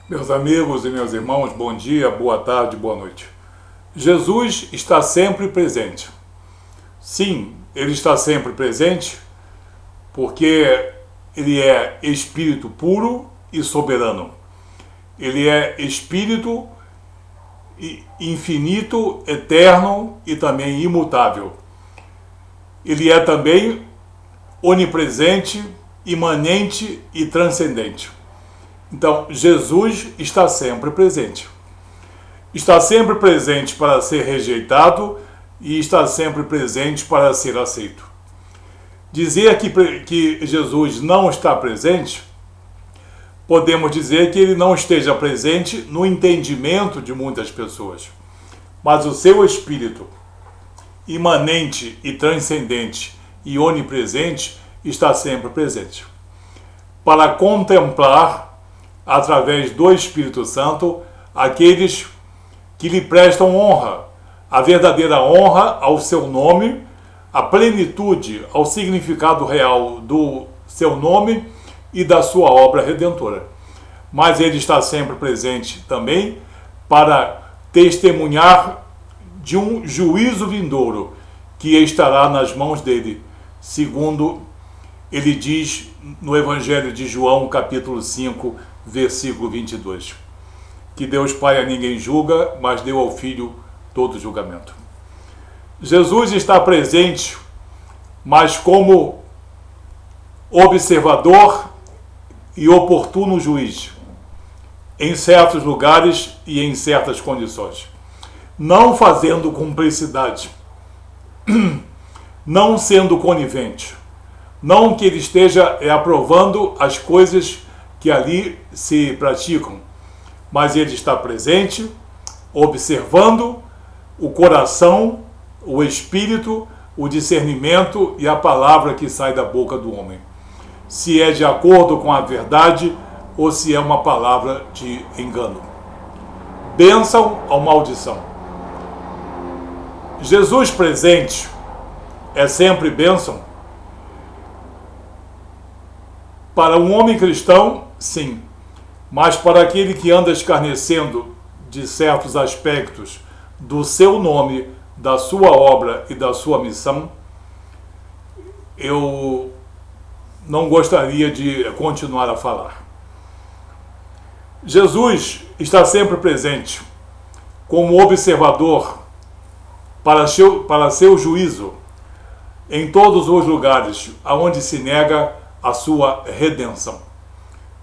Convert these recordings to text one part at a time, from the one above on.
Meus amigos e meus irmãos, bom dia, boa tarde, boa noite. Jesus está sempre presente. Sim, ele está sempre presente porque ele é espírito puro e soberano. Ele é espírito infinito, eterno e também imutável. Ele é também onipresente, imanente e transcendente. Então, Jesus está sempre presente. Está sempre presente para ser rejeitado e está sempre presente para ser aceito. Dizer que Jesus não está presente, podemos dizer que ele não esteja presente no entendimento de muitas pessoas. Mas o seu espírito, imanente e transcendente e onipresente, está sempre presente. Para contemplar, através do Espírito Santo, aqueles que lhe prestam honra, a verdadeira honra ao seu nome, a plenitude ao significado real do seu nome e da sua obra redentora. Mas ele está sempre presente também para testemunhar de um juízo vindouro que estará nas mãos dele, segundo ele diz no Evangelho de João, capítulo 5, versículo 22. Que Deus Pai a ninguém julga, mas deu ao Filho todo julgamento. Jesus está presente, mas como observador e oportuno juiz, em certos lugares e em certas condições. Não fazendo cumplicidade, não sendo conivente, não que ele esteja aprovando as coisas que ali se praticam, mas ele está presente, observando o coração, o espírito, o discernimento e a palavra que sai da boca do homem. Se é de acordo com a verdade ou se é uma palavra de engano. Bênção ou maldição. Jesus presente é sempre bênção? Para um homem cristão, sim. Mas para aquele que anda escarnecendo de certos aspectos do seu nome, da sua obra e da sua missão, eu não gostaria de continuar a falar. Jesus está sempre presente como observador para seu juízo em todos os lugares aonde se nega a sua redenção.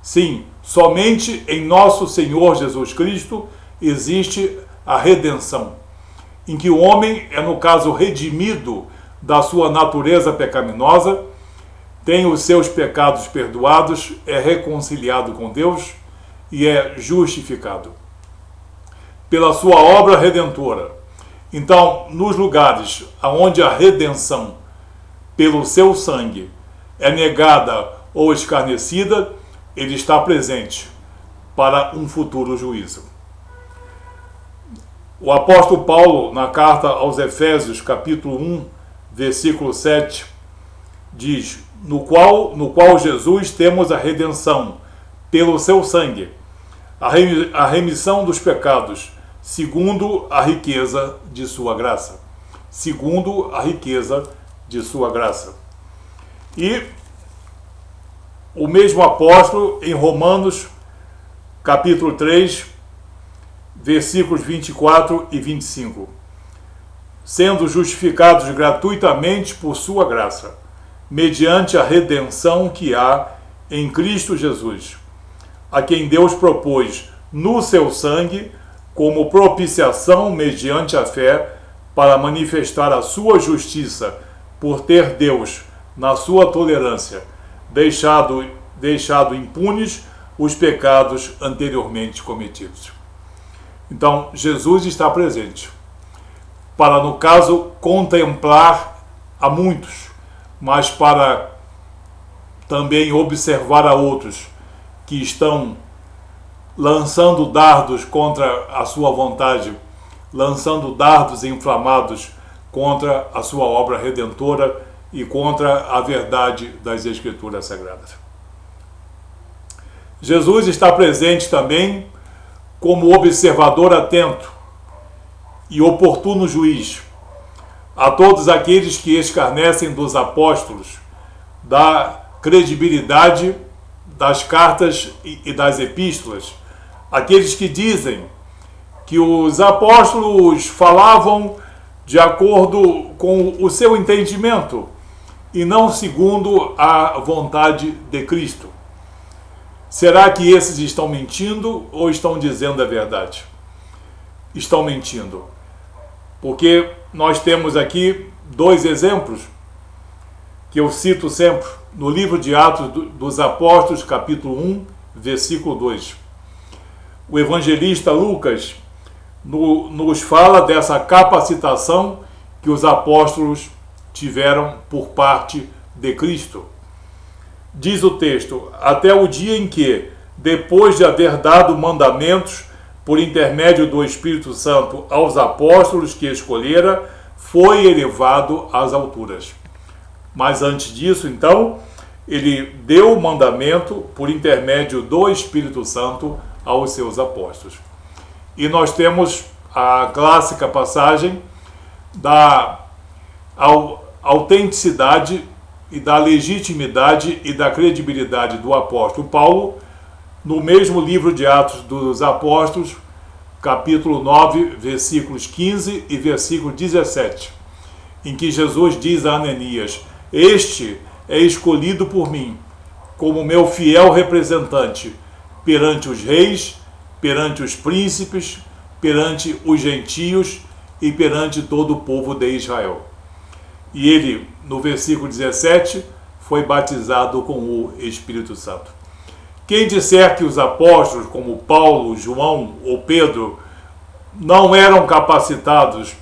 Sim, somente em nosso Senhor Jesus Cristo existe a redenção, em que o homem é, no caso, redimido da sua natureza pecaminosa, tem os seus pecados perdoados, é reconciliado com Deus e é justificado pela sua obra redentora. Então, nos lugares onde a redenção pelo seu sangue é negada ou escarnecida, ele está presente para um futuro juízo. O apóstolo Paulo, na carta aos Efésios, capítulo 1, versículo 7, diz: no qual Jesus temos a redenção pelo seu sangue, a remissão dos pecados, segundo a riqueza de sua graça. Segundo a riqueza de sua graça. E o mesmo apóstolo, em Romanos, capítulo 3, versículos 24 e 25. Sendo justificados gratuitamente por sua graça, mediante a redenção que há em Cristo Jesus, a quem Deus propôs no seu sangue como propiciação mediante a fé, para manifestar a sua justiça, por ter Deus, na sua tolerância, deixado impunes os pecados anteriormente cometidos. Então, Jesus está presente para, no caso, contemplar a muitos, mas para também observar a outros que estão lançando dardos contra a sua vontade, lançando dardos inflamados contra a sua obra redentora e contra a verdade das Escrituras Sagradas. Jesus está presente também como observador atento e oportuno juiz a todos aqueles que escarnecem dos apóstolos, da credibilidade das cartas e das epístolas, aqueles que dizem que os apóstolos falavam de acordo com o seu entendimento e não segundo a vontade de Cristo. Será que esses estão mentindo ou estão dizendo a verdade? Estão mentindo. Porque nós temos aqui dois exemplos que eu cito sempre no livro de Atos dos Apóstolos, capítulo 1, versículo 2. O evangelista Lucas nos fala dessa capacitação que os apóstolos tiveram por parte de Cristo. Diz o texto: até o dia em que, depois de haver dado mandamentos por intermédio do Espírito Santo aos apóstolos que escolhera, foi elevado às alturas. Mas antes disso, então, ele deu o mandamento por intermédio do Espírito Santo aos seus apóstolos. E nós temos a clássica passagem da autenticidade e da legitimidade e da credibilidade do apóstolo Paulo, no mesmo livro de Atos dos Apóstolos, capítulo 9, versículos 15 e versículo 17, em que Jesus diz a Ananias: este é escolhido por mim como meu fiel representante perante os reis, perante os príncipes, perante os gentios e perante todo o povo de Israel. E ele, no versículo 17, foi batizado com o Espírito Santo. Quem disser que os apóstolos, como Paulo, João ou Pedro, não eram capacitados,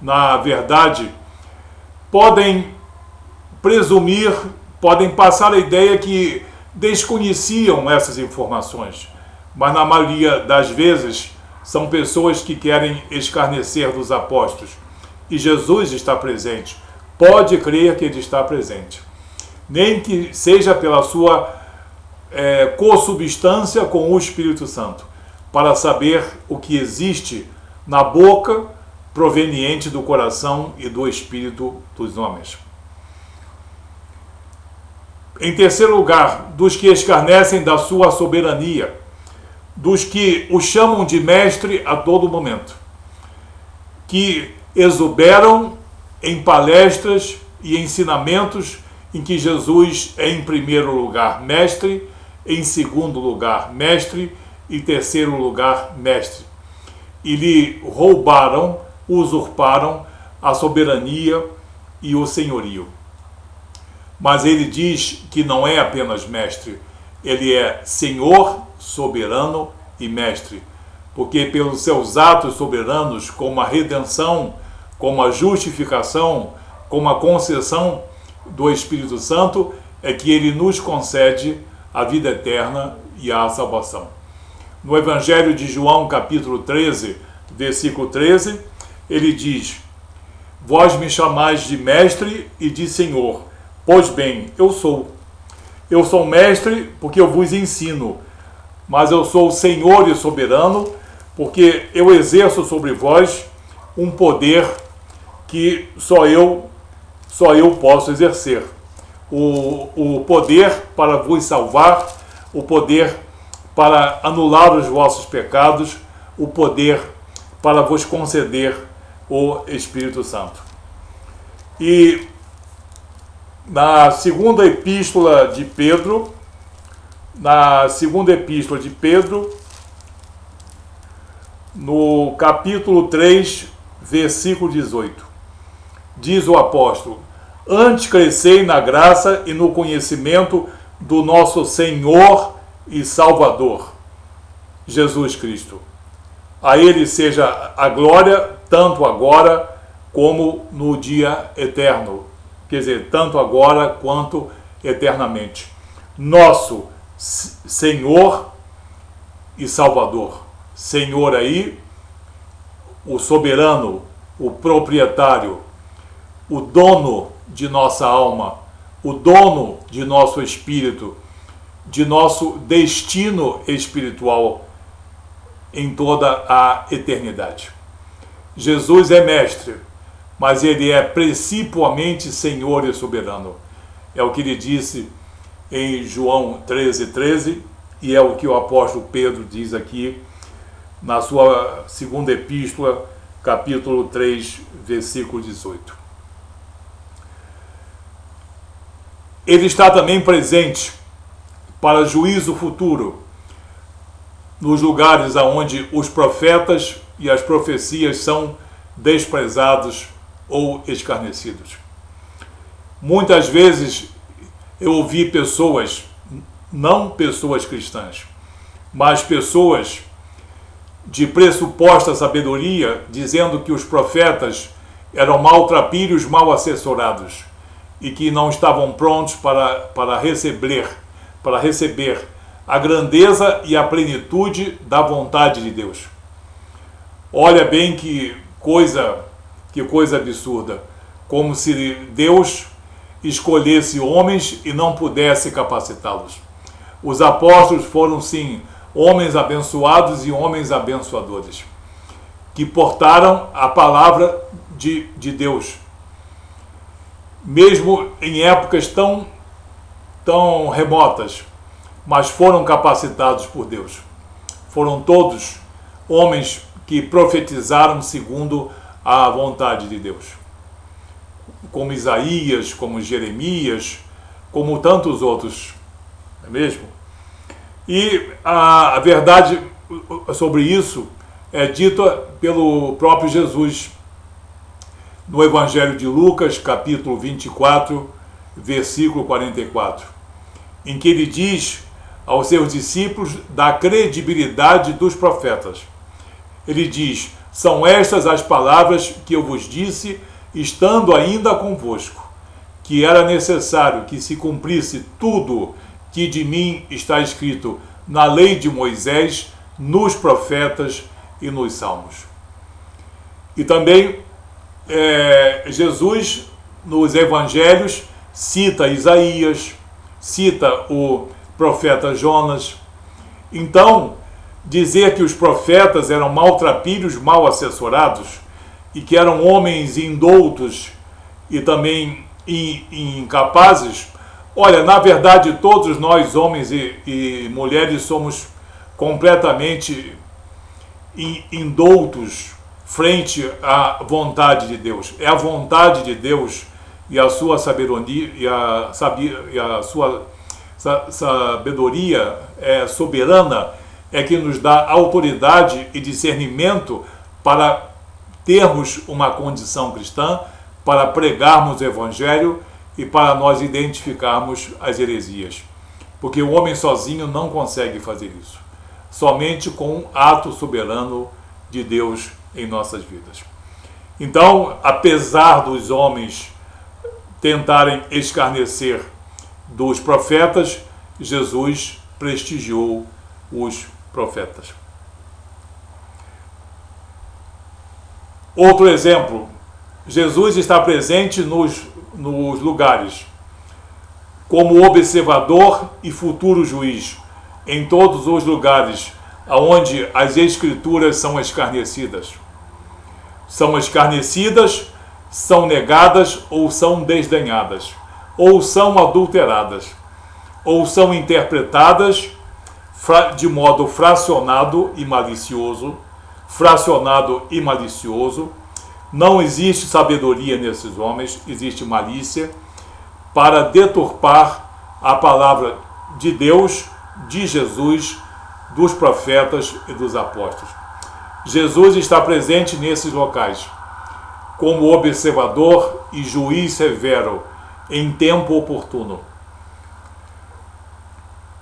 na verdade, podem presumir, podem passar a ideia que desconheciam essas informações, mas na maioria das vezes são pessoas que querem escarnecer dos apóstolos. E Jesus está presente. Pode crer que ele está presente. Nem que seja pela sua consubstância com o Espírito Santo, para saber o que existe na boca proveniente do coração e do espírito dos homens. Em terceiro lugar, dos que escarnecem da sua soberania, dos que o chamam de mestre a todo momento, que exuberam em palestras e ensinamentos em que Jesus é, em primeiro lugar, mestre, em segundo lugar, mestre, e terceiro lugar, mestre. E lhe roubaram, usurparam a soberania e o senhorio. Mas ele diz que não é apenas mestre, ele é Senhor, soberano e mestre, porque pelos seus atos soberanos, como a redenção, como a justificação, como a concessão do Espírito Santo, é que ele nos concede a vida eterna e a salvação. No Evangelho de João, capítulo 13, versículo 13, ele diz: vós me chamais de mestre e de Senhor. Pois bem, eu sou. Eu sou mestre porque eu vos ensino, mas eu sou Senhor e soberano porque eu exerço sobre vós um poder que só eu posso exercer. O poder para vos salvar, o poder para anular os vossos pecados, o poder para vos conceder o Espírito Santo. E na segunda epístola de Pedro, no capítulo 3, versículo 18, diz o apóstolo: antes crescei na graça e no conhecimento do nosso Senhor e Salvador, Jesus Cristo. A ele seja a glória, tanto agora como no dia eterno. Quer dizer, tanto agora quanto eternamente. Nosso Senhor e Salvador. Senhor aí, o soberano, o proprietário, o dono de nossa alma, o dono de nosso espírito, de nosso destino espiritual em toda a eternidade. Jesus é mestre, mas ele é principalmente Senhor e soberano. É o que ele disse em João 13:13, e é o que o apóstolo Pedro diz aqui na sua segunda epístola, capítulo 3, versículo 18. Ele está também presente para juízo futuro, nos lugares onde os profetas e as profecias são desprezados ou escarnecidos. Muitas vezes eu ouvi pessoas, não pessoas cristãs, mas pessoas de pressuposta sabedoria, dizendo que os profetas eram maltrapilhos mal assessorados e que não estavam prontos para receber a grandeza e a plenitude da vontade de Deus. Olha bem que coisa absurda, como se Deus escolhesse homens e não pudesse capacitá-los. Os apóstolos foram, sim, homens abençoados e homens abençoadores, que portaram a palavra de Deus, mesmo em épocas tão remotas, mas foram capacitados por Deus. Foram todos homens que profetizaram segundo a vontade de Deus, como Isaías, como Jeremias, como tantos outros, não é mesmo? E a verdade sobre isso é dita pelo próprio Jesus no Evangelho de Lucas, capítulo 24, versículo 44, em que ele diz aos seus discípulos da credibilidade dos profetas. Ele diz: são estas as palavras que eu vos disse, estando ainda convosco, que era necessário que se cumprisse tudo que de mim está escrito na lei de Moisés, nos profetas e nos salmos. E também Jesus, nos evangelhos, cita Isaías, cita o profeta Jonas. Então, dizer que os profetas eram maltrapilhos mal assessorados e que eram homens indoutos e também incapazes, olha, na verdade todos nós, homens e mulheres, somos completamente indoutos frente à vontade de Deus. É a vontade de Deus e a sua sabedoria sabedoria soberana é que nos dá autoridade e discernimento para termos uma condição cristã, para pregarmos o Evangelho e para nós identificarmos as heresias. Porque o homem sozinho não consegue fazer isso. Somente com um ato soberano de Deus em nossas vidas. Então, apesar dos homens tentarem escarnecer dos profetas, Jesus prestigiou os profetas. Outro exemplo, Jesus está presente nos lugares como observador e futuro juiz, em todos os lugares onde as escrituras são escarnecidas. São escarnecidas, são negadas ou são desdenhadas, ou são adulteradas, ou são interpretadas de modo fracionado e malicioso. Não existe sabedoria nesses homens, existe malícia para deturpar a palavra de Deus, de Jesus, dos profetas e dos apóstolos. Jesus está presente nesses locais, como observador e juiz severo, em tempo oportuno.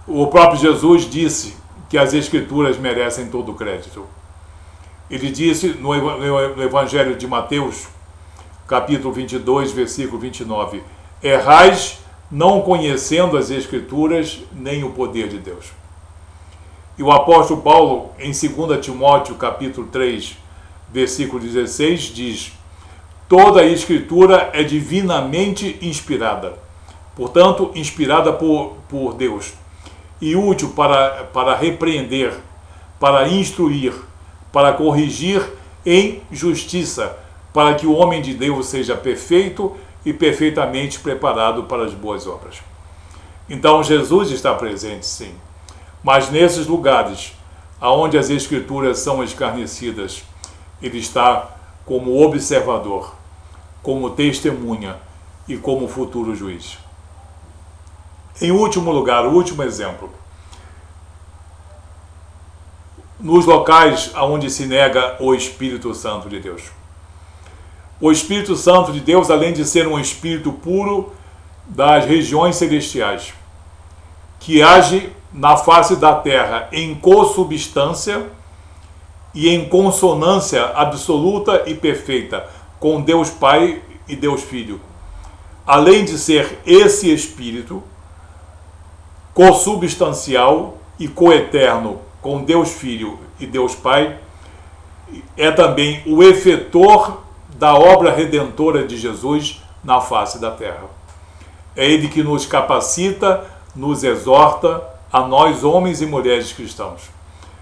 O próprio Jesus disse que as Escrituras merecem todo o crédito. Ele disse no Evangelho de Mateus, capítulo 22, versículo 29, errais não conhecendo as Escrituras nem o poder de Deus. E o apóstolo Paulo, em 2 Timóteo, capítulo 3, versículo 16, diz: toda a Escritura é divinamente inspirada, portanto, inspirada por Deus, e útil para repreender, para instruir, para corrigir em justiça, para que o homem de Deus seja perfeito e perfeitamente preparado para as boas obras. Então Jesus está presente, sim, mas nesses lugares aonde as Escrituras são escarnecidas, ele está como observador, como testemunha e como futuro juiz. Em último lugar, o último exemplo, nos locais onde se nega o Espírito Santo de Deus. O Espírito Santo de Deus, além de ser um Espírito puro das regiões celestiais, que age na face da terra em consubstância e em consonância absoluta e perfeita com Deus Pai e Deus Filho. Além de ser esse Espírito consubstancial e coeterno com Deus Filho e Deus Pai, é também o efetor da obra redentora de Jesus na face da terra. É Ele que nos capacita, nos exorta, a nós, homens e mulheres cristãos.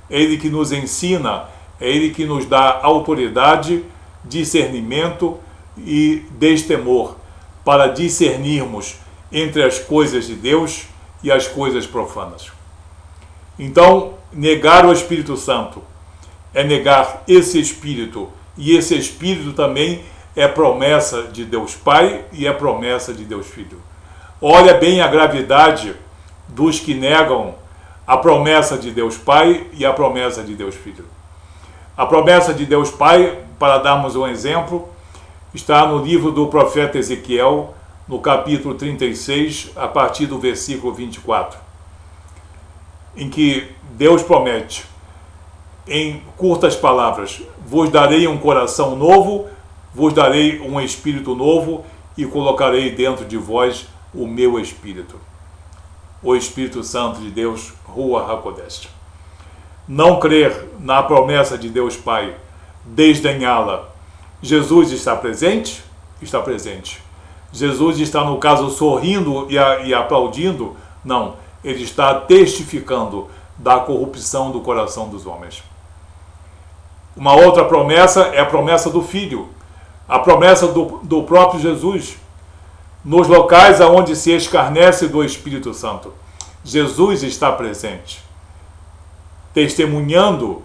É Ele que nos ensina, é Ele que nos dá autoridade, discernimento e destemor para discernirmos entre as coisas de Deus e as coisas profanas. Então, negar o Espírito Santo é negar esse Espírito, e esse Espírito também é promessa de Deus Pai e é promessa de Deus Filho. Olha bem a gravidade dos que negam a promessa de Deus Pai e a promessa de Deus Filho. A promessa de Deus Pai, para darmos um exemplo, está no livro do profeta Ezequiel, no capítulo 36, a partir do versículo 24, em que Deus promete, em curtas palavras: vos darei um coração novo, vos darei um espírito novo e colocarei dentro de vós o meu espírito. O Espírito Santo de Deus, Ruach HaKodesh. Não crer na promessa de Deus Pai, desdenhá-la. Jesus está presente? Está presente. Jesus está, no caso, sorrindo e aplaudindo? Não. Ele está testificando da corrupção do coração dos homens. Uma outra promessa é a promessa do Filho, a promessa do próprio Jesus. Nos locais onde se escarnece do Espírito Santo, Jesus está presente, testemunhando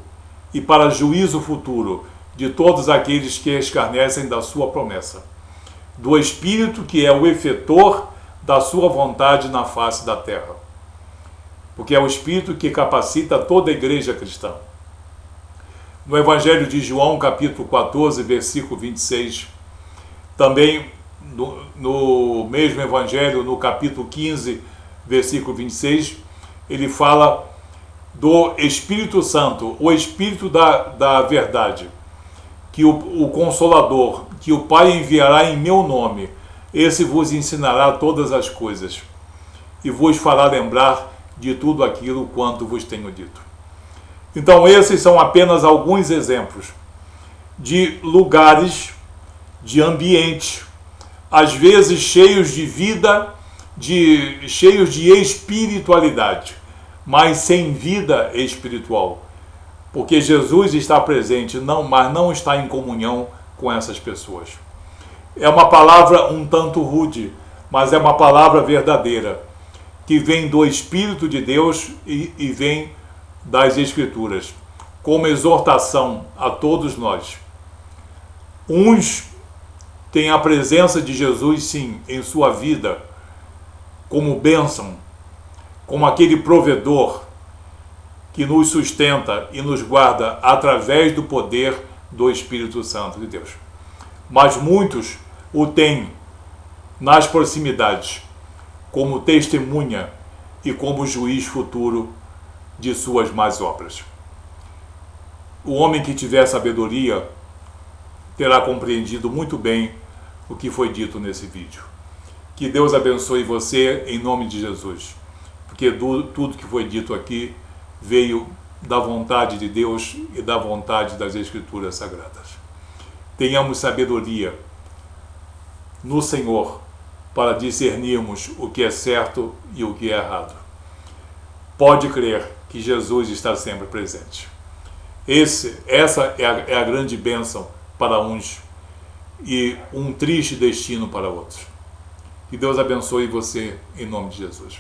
e para juízo futuro de todos aqueles que escarnecem da sua promessa, do Espírito que é o efetor da sua vontade na face da terra, porque é o Espírito que capacita toda a igreja cristã. No Evangelho de João, capítulo 14, versículo 26, também no mesmo Evangelho, no capítulo 15, versículo 26, ele fala do Espírito Santo, o Espírito da verdade, que o Consolador, que o Pai enviará em meu nome, esse vos ensinará todas as coisas e vos fará lembrar de tudo aquilo quanto vos tenho dito. Então, esses são apenas alguns exemplos de lugares, de ambientes, às vezes cheios de vida, cheios de espiritualidade, mas sem vida espiritual, porque Jesus está presente, mas não está em comunhão com essas pessoas. É uma palavra um tanto rude, mas é uma palavra verdadeira, que vem do Espírito de Deus e vem das Escrituras, como exortação a todos nós. Uns têm a presença de Jesus, sim, em sua vida, como bênção, como aquele provedor que nos sustenta e nos guarda através do poder do Espírito Santo de Deus. Mas muitos o têm nas proximidades, como testemunha e como juiz futuro de suas más obras. O homem que tiver sabedoria terá compreendido muito bem o que foi dito nesse vídeo. Que Deus abençoe você em nome de Jesus, porque tudo que foi dito aqui veio da vontade de Deus e da vontade das Escrituras Sagradas. Tenhamos sabedoria no Senhor para discernirmos o que é certo e o que é errado. pode crer que Jesus está sempre presente. Essa é a grande bênção para uns e um triste destino para outros. Que Deus abençoe você em nome de Jesus.